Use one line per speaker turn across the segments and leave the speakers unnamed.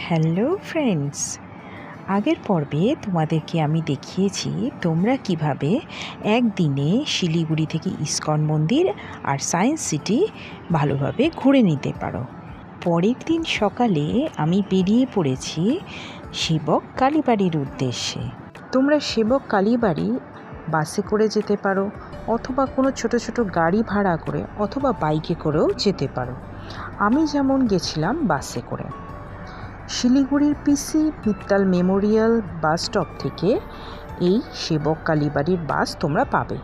Hello friends, আগের পর্বে তোমাদেরকে আমি দেখিয়েছি তোমরা কিভাবে একদিনে শিলিগুড়ি থেকে ইস্কন মন্দির আর সায়েন্স সিটি ভালোভাবে ঘুরে নিতে পারো। পরের দিন সকালে আমি বেরিয়ে পড়েছি সেবক কালীবাড়ির উদ্দেশ্যে। তোমরা সেবক কালীবাড়ি বাসে করে যেতে পারো, অথবা কোনো ছোট ছোট গাড়ি ভাড়া করে অথবা বাইকে করেও যেতে পারো। আমি যেমন গেছিলাম বাসে করে। শিলিগুড়ির পিসি মিত্তাল মেমোরিয়াল বাস স্টপ থেকে এই সেবক কালীবাড়ির বাস তোমরা পাবে।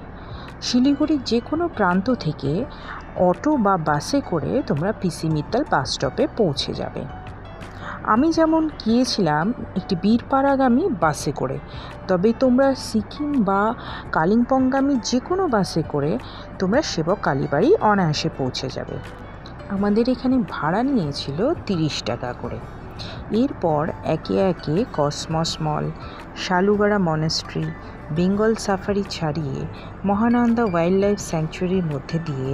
শিলিগুড়ির যে কোনো প্রান্ত থেকে অটো বা বাসে করে তোমরা পিসি মিত্তাল বাস স্টপে পৌঁছে যাবে। আমি যেমন গিয়েছিলাম একটি বীরপাড়াগামী বাসে করে, তবে তোমরা সিকিম বা কালিম্পংগামী যে কোনো বাসে করে তোমরা সেবক কালীবাড়ি অনায়াসে পৌঁছে যাবে। আমাদের এখানে ভাড়া নিয়েছিল 30 টাকা করে। এরপর একে একে কসমস মল, শালুগাড়া মনেস্ট্রি, বেঙ্গল সাফারি ছাড়িয়ে মহানন্দা ওয়াইল্ড লাইফ স্যাংচুয়ারির মধ্যে দিয়ে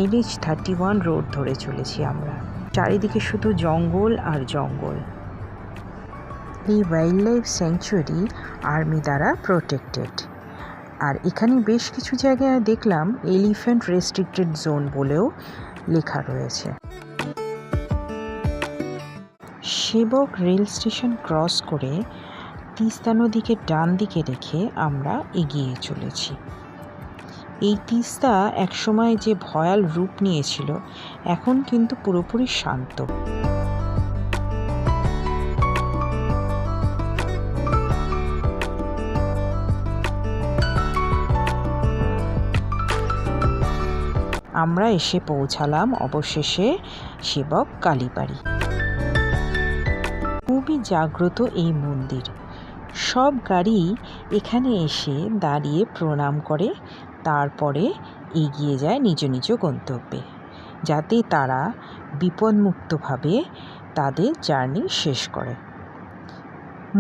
NH-31 রোড ধরে চলেছি আমরা। চারিদিকে শুধু জঙ্গল আর জঙ্গল। এই ওয়াইল্ড লাইফ স্যাংচুয়ারি আর্মি দ্বারা প্রোটেক্টেড, আর এখানে বেশ কিছু জায়গায় দেখলাম এলিফ্যান্ট রেস্ট্রিক্টেড জোন বলেও লেখা রয়েছে। সেবক রেল স্টেশন ক্রস করে তিস্তা নদীকে ডান দিকে রেখে আমরা এগিয়ে চলেছি। এই তিস্তা একসময় যে ভয়াল রূপ নিয়েছিল, এখন কিন্তু পুরোপুরি শান্ত। আমরা এসে পৌঁছালাম অবশেষে সেবক কালীবাড়ি। খুবই জাগ্রত এই মন্দির। সব গাড়ি এখানে এসে দাঁড়িয়ে প্রণাম করে, তারপরে এগিয়ে যায় নিজ নিজ গন্তব্যে, যাতে তারা বিপদমুক্তভাবে তাদের জার্নি শেষ করে।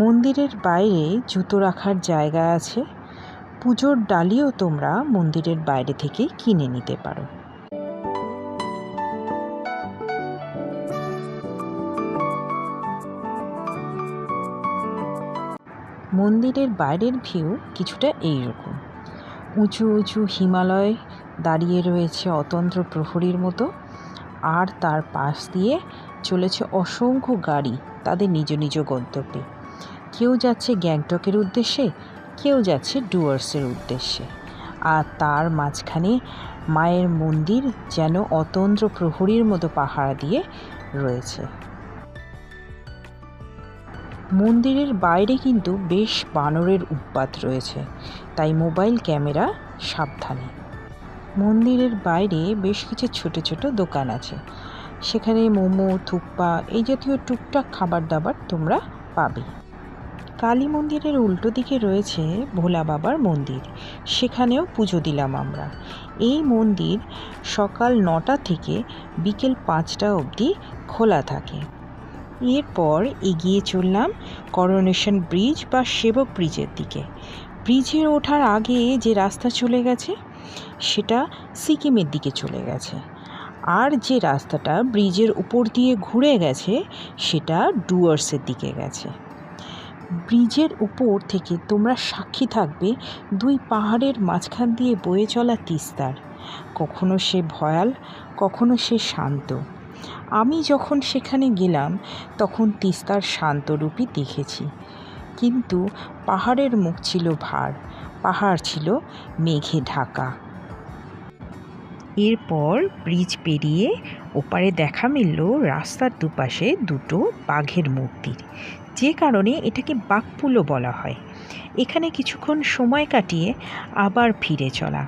মন্দিরের বাইরে জুতো রাখার জায়গা আছে। পুজোর ডালিও তোমরা মন্দিরের বাইরে থেকে কিনে নিতে পারো। মন্দিরের বাইরের ভিউ কিছুটা এইরকম। উঁচু উঁচু হিমালয় দাঁড়িয়ে রয়েছে অতন্ত্র প্রহরীর মতো, আর তার পাশ দিয়ে চলেছে অসংখ্য গাড়ি তাদের নিজ নিজ গন্তব্যে। কেউ যাচ্ছে গ্যাংটকের উদ্দেশ্যে, কেউ যাচ্ছে ডুয়ার্সের উদ্দেশ্যে, আর তার মাঝখানে মায়ের মন্দির যেন অতন্ত্র প্রহরীর মতো পাহারা দিয়ে রয়েছে। মন্দিরের বাইরে কিন্তু বেশ বানরের উৎপাত রয়েছে, তাই মোবাইল ক্যামেরা সাবধানে। মন্দিরের বাইরে বেশ কিছু ছোট ছোট দোকান আছে, সেখানে মোমো, থুকপা এই জাতীয় টুকটাক খাবার দাবার তোমরা পাবে। কালী মন্দিরের উল্টো দিকে রয়েছে ভোলা বাবার মন্দির, সেখানেও পুজো দিলাম আমরা। এই মন্দির সকাল 9টা থেকে বিকেল 5টা অবধি খোলা থাকে। এরপর এগিয়ে চললাম করোনেশন ব্রিজ বা সেবক ব্রিজের দিকে। ব্রিজে ওঠার আগে যে রাস্তা চলে গেছে সেটা সিকিমের দিকে চলে গেছে, আর যে রাস্তাটা ব্রিজের উপর দিয়ে ঘুরে গেছে সেটা ডুয়ার্সের দিকে গেছে। ব্রিজের উপর থেকে তোমরা সাক্ষী থাকবে দুই পাহাড়ের মাঝখান দিয়ে বয়ে চলা তিস্তার। কখনো সে ভয়াল, কখনো সে শান্ত। আমি যখন সেখানে গেলাম তখন তিস্তার শান্তরূপই দেখেছি, কিন্তু পাহাড়ের মুখ ছিল ভার, পাহাড় ছিল মেঘে ঢাকা। এরপর ব্রিজ পেরিয়ে ওপারে দেখা মিলল রাস্তার দুপাশে দুটো বাঘের মূর্তির, যে কারণে এটাকে বাঘপুলও বলা হয়। এখানে কিছুক্ষণ সময় কাটিয়ে আবার ফিরে চলা।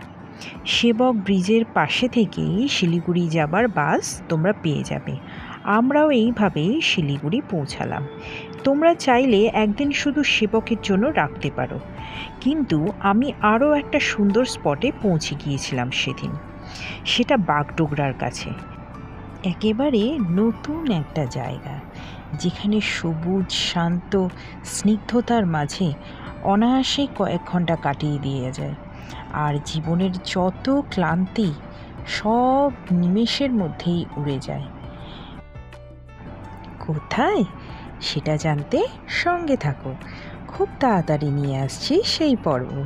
সেবক ব্রিজের পাশে থেকেই শিলিগুড়ি যাবার বাস তোমরা পেয়ে যাবে। আমরাও এইভাবেই শিলিগুড়ি পৌঁছালাম। তোমরা চাইলে একদিন শুধু সেবকের জন্য রাখতে পারো, কিন্তু আমি আরও একটা সুন্দর স্পটে পৌঁছে গিয়েছিলাম সেদিন। সেটা বাগডোগরার কাছে, একেবারে নতুন একটা জায়গা, যেখানে সবুজ শান্ত স্নিগ্ধতার মাঝে অনায়াসে কয়েক ঘন্টা কাটিয়ে দিয়ে যায়, আর জীবনের যত ক্লান্তি সব নিমেষের মধ্যেই উড়ে যায়। কোথায়? সেটা জানতে সঙ্গে থাকো। খুব তাড়াতাড়ি নিয়ে আসছি সেই পর্ব।